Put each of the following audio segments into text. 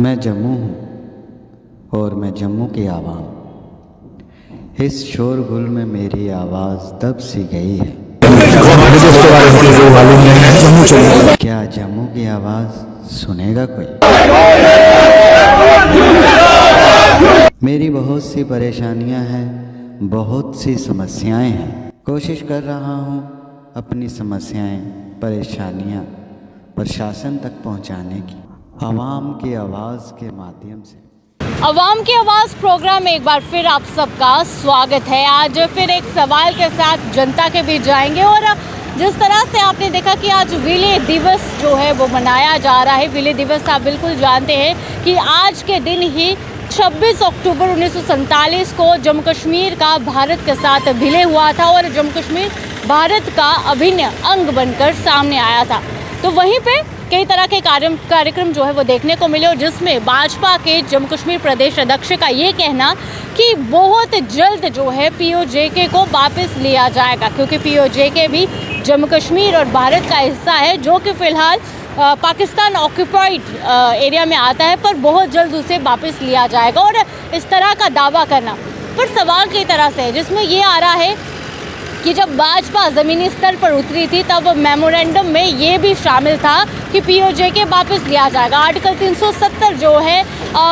मैं जम्मू हूँ और मैं जम्मू की आवाम। इस शोरगुल में मेरी आवाज़ दब सी गई है। क्या जम्मू की आवाज़ सुनेगा कोई? मेरी बहुत सी परेशानियां हैं, बहुत सी समस्याएं हैं। कोशिश कर रहा हूं अपनी समस्याएं, परेशानियां प्रशासन तक पहुंचाने की, आवाम की आवाज़ के माध्यम से। आवाम की आवाज़ प्रोग्राम में एक बार फिर आप सबका स्वागत है। आज फिर एक सवाल के साथ जनता के बीच जाएंगे और जिस तरह से आपने देखा कि आज विलय दिवस जो है वो मनाया जा रहा है। विलय दिवस आप बिल्कुल जानते हैं कि आज के दिन ही 26 अक्टूबर 1947 को जम्मू कश्मीर का भारत के साथ विलय हुआ था और जम्मू कश्मीर भारत का अभिन्न अंग बनकर सामने आया था। तो वहीं पे कई तरह के कार्यक्रम जो है वो देखने को मिले और जिसमें भाजपा के जम्मू कश्मीर प्रदेश अध्यक्ष का ये कहना कि बहुत जल्द जो है पीओजेके को वापस लिया जाएगा, क्योंकि पीओजेके भी जम्मू कश्मीर और भारत का हिस्सा है, जो कि फ़िलहाल पाकिस्तान ऑक्यूपाइड एरिया में आता है, पर बहुत जल्द उसे वापस लिया जाएगा। और इस तरह का दावा करना पर सवाल की तरह से है, जिसमें ये आ रहा है कि जब भाजपा ज़मीनी स्तर पर उतरी थी तब मेमोरेंडम में ये भी शामिल था कि पीओजेके वापस लिया जाएगा। आर्टिकल 370 जो है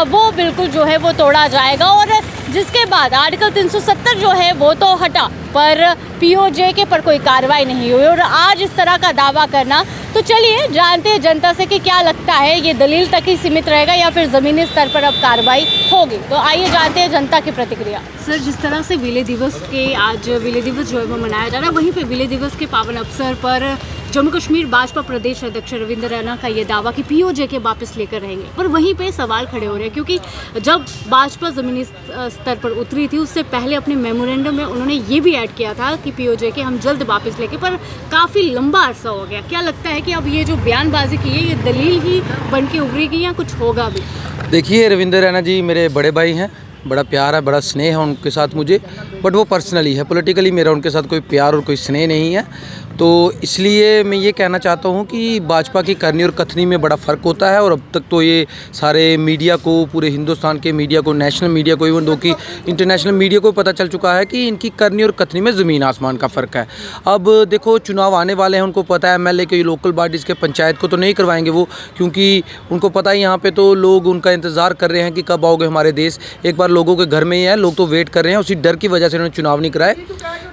वो बिल्कुल जो है वो तोड़ा जाएगा और जिसके बाद आर्टिकल 370 जो है वो तो हटा, पर पीओजेके पर कोई कार्रवाई नहीं हुई। और आज इस तरह का दावा करना, तो चलिए जानते हैं जनता से कि क्या लगता है, ये दलील तक ही सीमित रहेगा या फिर ज़मीनी स्तर पर अब कार्रवाई होगी। तो आइए जानते हैं जनता की प्रतिक्रिया। सर, जिस तरह से विलय दिवस के आज विलय दिवस जो है वो मनाया जा रहा है, वहीं पे विलय दिवस के पावन अवसर पर जम्मू कश्मीर भाजपा प्रदेश अध्यक्ष रविंद्र रैना का ये दावा कि पीओजेके वापस लेकर रहेंगे, पर वहीं पे सवाल खड़े हो रहे हैं, क्योंकि जब भाजपा ज़मीनी स्तर पर उतरी थी उससे पहले अपने मेमोरेंडम में उन्होंने ये भी ऐड किया था कि पीओजेके हम जल्द वापस लेंगे, पर काफ़ी लंबा अरसा हो गया। क्या लगता है कि अब ये जो बयानबाजी की है ये दलील ही बन के उभरेगी या कुछ होगा भी? देखिए, रविंद्र रैना जी मेरे बड़े भाई हैं, बड़ा प्यार है, बड़ा स्नेह है उनके साथ मुझे, बट वो पर्सनली है, पॉलिटिकली मेरा उनके साथ कोई प्यार और कोई स्नेह नहीं है। तो इसलिए मैं ये कहना चाहता हूँ कि भाजपा की करनी और कथनी में बड़ा फ़र्क होता है। और अब तक तो ये सारे मीडिया को, पूरे हिंदुस्तान के मीडिया को, नेशनल मीडिया को, इवन दो कि इंटरनेशनल मीडिया को पता चल चुका है कि इनकी करनी और कथनी में ज़मीन आसमान का फ़र्क है। अब देखो, चुनाव आने वाले हैं, उनको पता है एमएलए के, लोकल बॉडीज़ के, पंचायत को तो नहीं करवाएंगे वो, क्योंकि उनको पता है यहाँ पर तो लोग उनका इंतज़ार कर रहे हैं कि कब आओगे हमारे देश। एक बार लोगों के घर में ही है, लोग तो वेट कर रहे हैं, उसी डर की वजह से उन्होंने चुनाव नहीं कराए।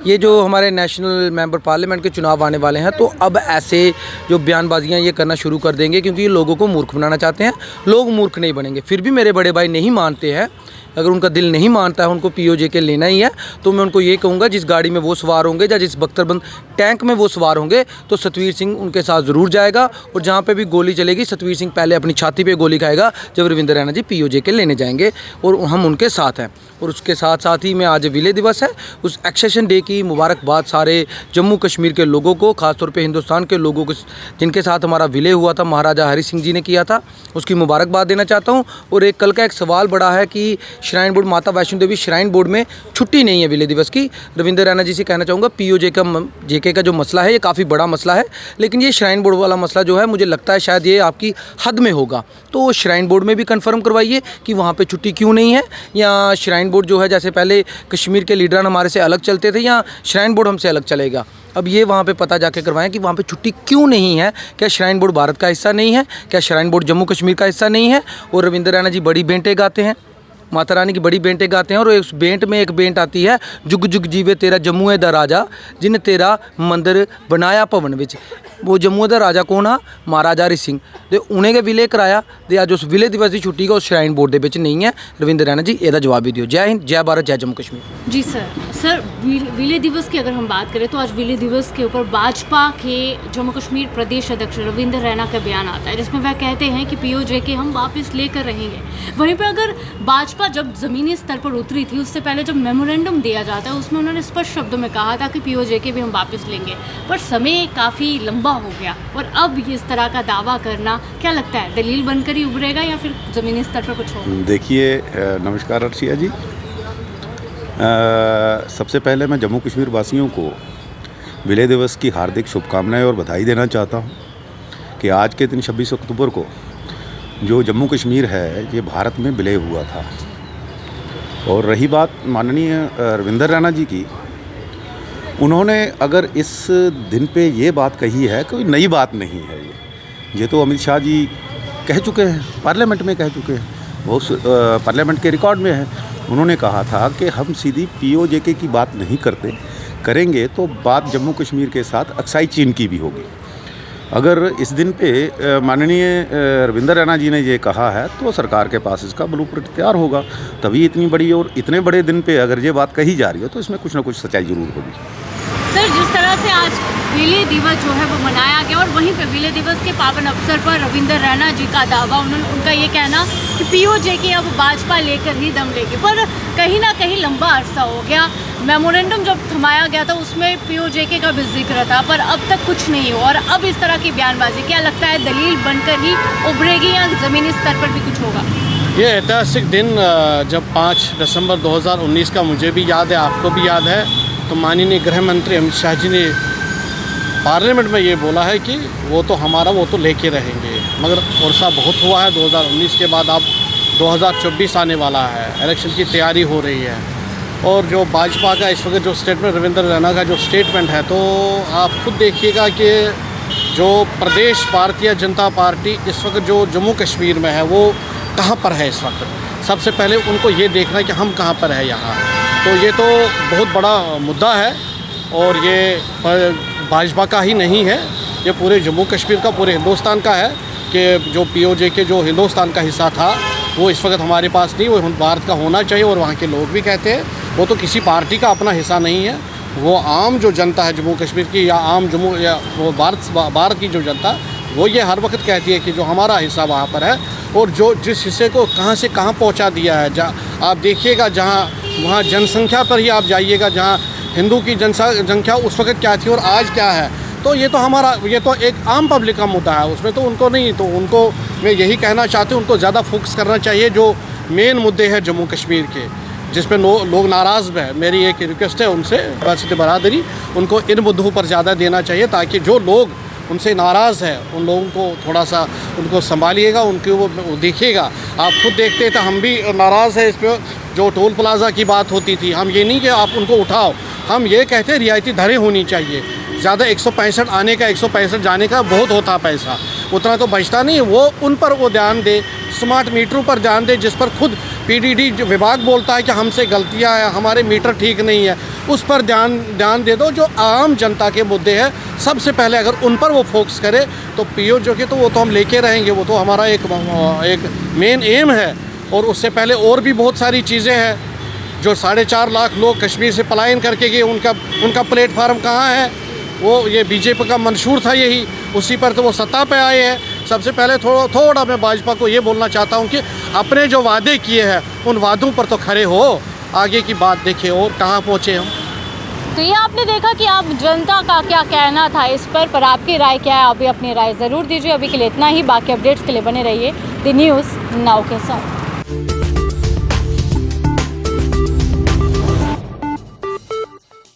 ये जो हमारे नेशनल मेंबर पार्लियामेंट के चुनाव आने वाले हैं, तो अब ऐसे जो बयानबाजियां ये करना शुरू कर देंगे, क्योंकि ये लोगों को मूर्ख बनाना चाहते हैं। लोग मूर्ख नहीं बनेंगे। फिर भी मेरे बड़े भाई नहीं मानते हैं, अगर उनका दिल नहीं मानता है उनको पीओजेके लेना ही है, तो मैं उनको ये कहूँगा, जिस गाड़ी में वो सवार होंगे या जिस बख्तरबंद टैंक में वो सवार होंगे, तो सतवीर सिंह उनके साथ ज़रूर जाएगा। और जहाँ पे भी गोली चलेगी, सतवीर सिंह पहले अपनी छाती पे गोली खाएगा जब रविंद्र रैना जी पीओजेके लेने जाएंगे, और हम उनके साथ हैं। और उसके साथ साथ ही में आज विलय दिवस है, उस एक्सेशन डे की मुबारकबाद सारे जम्मू कश्मीर के लोगों को, ख़ासतौर पे हिंदुस्तान के लोगों को जिनके साथ हमारा विलय हुआ था, महाराजा हरि सिंह जी ने किया था, उसकी मुबारकबाद देना चाहता हूँ। और एक कल का एक सवाल बड़ा है कि श्राइन बोर्ड, माता वैष्णो देवी श्राइन बोर्ड में छुट्टी नहीं है विलय दिवस की। रविंद्र रैना जी से कहना चाहूँगा, पीओजेके का जो मसला है ये काफ़ी बड़ा मसला है, लेकिन ये श्राइन बोर्ड वाला मसला जो है, मुझे लगता है शायद ये आपकी हद में होगा। तो श्राइन बोर्ड में भी कंफर्म करवाइए कि वहाँ पे छुट्टी क्यों नहीं है, या श्राइन बोर्ड जो है, जैसे पहले कश्मीर के लीडरान हमारे से अलग चलते थे, या श्राइन बोर्ड हमसे अलग चलेगा। अब ये वहाँ पे पता जाके करवाएं कि वहाँ पे छुट्टी क्यों नहीं है। क्या श्राइन बोर्ड भारत का हिस्सा नहीं है? क्या श्राइन बोर्ड जम्मू कश्मीर का हिस्सा नहीं है? और रविंद्र रैना जी बड़ी बेंटें गाते हैं, माता रानी की बड़ी बेंटें गाते हैं, और उस बेंट में एक बेंट आती है, जुग जुग जीवे तेरा जम्मू दा राजा, जिन तेरा मंदिर बनाया भवन विच। वो जम्मू का राजा कौन है? महाराजा हरि सिंह। तो उन्हें के विलय कराया, तो अज उस विलय दिवस की छुट्टी का उस श्राइन बोर्ड के विच नहीं है। रविंद्र रैना जी ਇਹਦਾ जवाब भी दियो। जय हिंद, जय भारत, जय जम्मू कश्मीर। जी सर, विलय दिवस की अगर हम बात करें तो आज विलय दिवस के ऊपर भाजपा के जम्मू कश्मीर प्रदेश अध्यक्ष रविंद्र रैना का बयान आता है, जिसमें वह कहते हैं कि पीओजेके हम वापस लेकर रहेंगे। वहीं पर अगर भाजपा जब ज़मीनी स्तर पर उतरी थी, उससे पहले जब मेमोरेंडम दिया जाता है, उसमें उन्होंने स्पष्ट शब्दों में कहा था कि पीओजेके भी हम वापस लेंगे, पर समय काफ़ी लंबा हो गया और अब इस तरह का दावा करना, क्या लगता है दलील बनकर ही उभरेगा या फिर ज़मीनी स्तर पर कुछ होगा? देखिए, नमस्कार अर्शिया जी। सबसे पहले मैं जम्मू कश्मीर वासियों को विलय दिवस की हार्दिक शुभकामनाएं और बधाई देना चाहता हूं कि आज के दिन 26 अक्टूबर को जो जम्मू कश्मीर है ये भारत में विलय हुआ था। और रही बात माननीय रविंदर रैना जी की, उन्होंने अगर इस दिन पे ये बात कही है, कोई नई बात नहीं है। ये तो अमित शाह जी कह चुके हैं, पार्लियामेंट में कह चुके हैं, वो पार्लियामेंट के रिकॉर्ड में है। उन्होंने कहा था कि हम सीधी POJK की बात नहीं करेंगे तो बात जम्मू कश्मीर के साथ अक्साई चीन की भी होगी। अगर इस दिन पे माननीय रविंदर रैना जी ने ये कहा है तो सरकार के पास इसका ब्लूप्रिंट तैयार होगा। तभी इतनी बड़ी और इतने बड़े दिन पे अगर ये बात कही जा रही हो तो इसमें कुछ ना कुछ सच्चाई जरूर होगी। सर, जिस तरह से आज विलय दिवस जो है वो मनाया गया और वहीं पे विलय दिवस के पावन अवसर पर रविंदर रैना जी का दावा, उनका ये कहना कि POJK अब भाजपा लेकर ही दम लेगी, पर कहीं ना कहीं लंबा अरसा हो गया। मेमोरेंडम जब थमाया गया था उसमें POJK का भी जिक्र था, पर अब तक कुछ नहीं हुआ और अब इस तरह की बयानबाजी, क्या लगता है दलील बनकर ही उभरेगी या ज़मीनी स्तर पर भी कुछ होगा? ये ऐतिहासिक दिन जब 5 दिसंबर 2019 का मुझे भी याद है, आपको भी याद है, तो माननीय गृह मंत्री अमित शाह जी ने पार्लियामेंट में ये बोला है कि वो तो हमारा वो तो लेके रहेंगे। मगर वर्षा बहुत हुआ है 2019 के बाद, अब 2024 आने वाला है, इलेक्शन की तैयारी हो रही है। और जो भाजपा का इस वक्त जो स्टेटमेंट, रविंदर रैना का जो स्टेटमेंट है, तो आप खुद देखिएगा कि जो प्रदेश भारतीय जनता पार्टी इस वक्त जो जम्मू कश्मीर में है वो कहाँ पर है इस वक्त। सबसे पहले उनको ये देखना है कि हम कहाँ पर है यहाँ। तो ये तो बहुत बड़ा मुद्दा है और ये भाजपा का ही नहीं है, ये पूरे जम्मू कश्मीर का, पूरे हिंदुस्तान का है कि जो POJK जो हिंदुस्तान का हिस्सा था वो इस वक्त हमारे पास नहीं, वो भारत का होना चाहिए। और वहाँ के लोग भी कहते हैं वो तो किसी पार्टी का अपना हिस्सा नहीं है, वो आम जो जनता है जम्मू कश्मीर की या आम जम्मू या वो भारत की जो जनता, वो ये हर वक्त कहती है कि जो हमारा हिस्सा वहाँ पर है। और जो जिस हिस्से को कहाँ से कहाँ पहुँचा दिया है, आप देखिएगा जहाँ वहाँ जनसंख्या पर ही आप जाइएगा, जहाँ हिंदू की जनसंख्या उस वक्त क्या थी और आज क्या है। तो ये तो हमारा, ये तो एक आम पब्लिक का मुद्दा है, उसमें तो उनको नहीं, तो उनको मैं यही कहना चाहती हूँ, उनको ज़्यादा फोकस करना चाहिए जो मेन मुद्दे हैं जम्मू कश्मीर के, जिस पे लोग नाराज़ है। मेरी एक रिक्वेस्ट है उनसे, राशिद बरादरी, उनको इन मुद्दों पर ज़्यादा देना चाहिए ताकि जो लोग उनसे नाराज़ है उन लोगों को थोड़ा सा उनको संभालिएगा, उनके वो देखिएगा। आप खुद देखते थे, हम भी नाराज़ है इस पर। जो टोल प्लाज़ा की बात होती थी, हम ये नहीं कि आप उनको उठाओ, हम ये कहते हैं रियायती दरें होनी चाहिए। ज़्यादा 165 आने का 165 जाने का बहुत होता पैसा, उतना तो बचता नहीं। वो उन पर वो ध्यान दे, स्मार्ट मीटरों पर ध्यान दे, जिस पर खुद PDD जो विभाग बोलता है कि हमसे गलतियां हैं, हमारे मीटर ठीक नहीं है, उस पर ध्यान दे दो। जो आम जनता के मुद्दे हैं सबसे पहले अगर उन पर वो फोकस करे तो POJK तो वो तो हम लेके रहेंगे, वो तो हमारा एक मेन एम है। और उससे पहले और भी बहुत सारी चीज़ें हैं। जो 4.5 लाख लोग कश्मीर से पलायन करके गए, उनका प्लेटफार्म कहाँ है? वो ये BJP का मंशूर था यही, उसी पर तो वो सत्ता पे आए हैं। सबसे पहले थोड़ा मैं भाजपा को ये बोलना चाहता हूँ कि अपने जो वादे किए हैं उन वादों पर तो खड़े हो, आगे की बात देखें और कहाँ पहुँचे हम। तो ये आपने देखा कि आप जनता का क्या कहना था इस पर आपकी राय क्या है? अभी अपनी राय ज़रूर दीजिए। अभी के लिए इतना ही, बाकी अपडेट्स के लिए बने रहिए द न्यूज़ नाउ के साथ।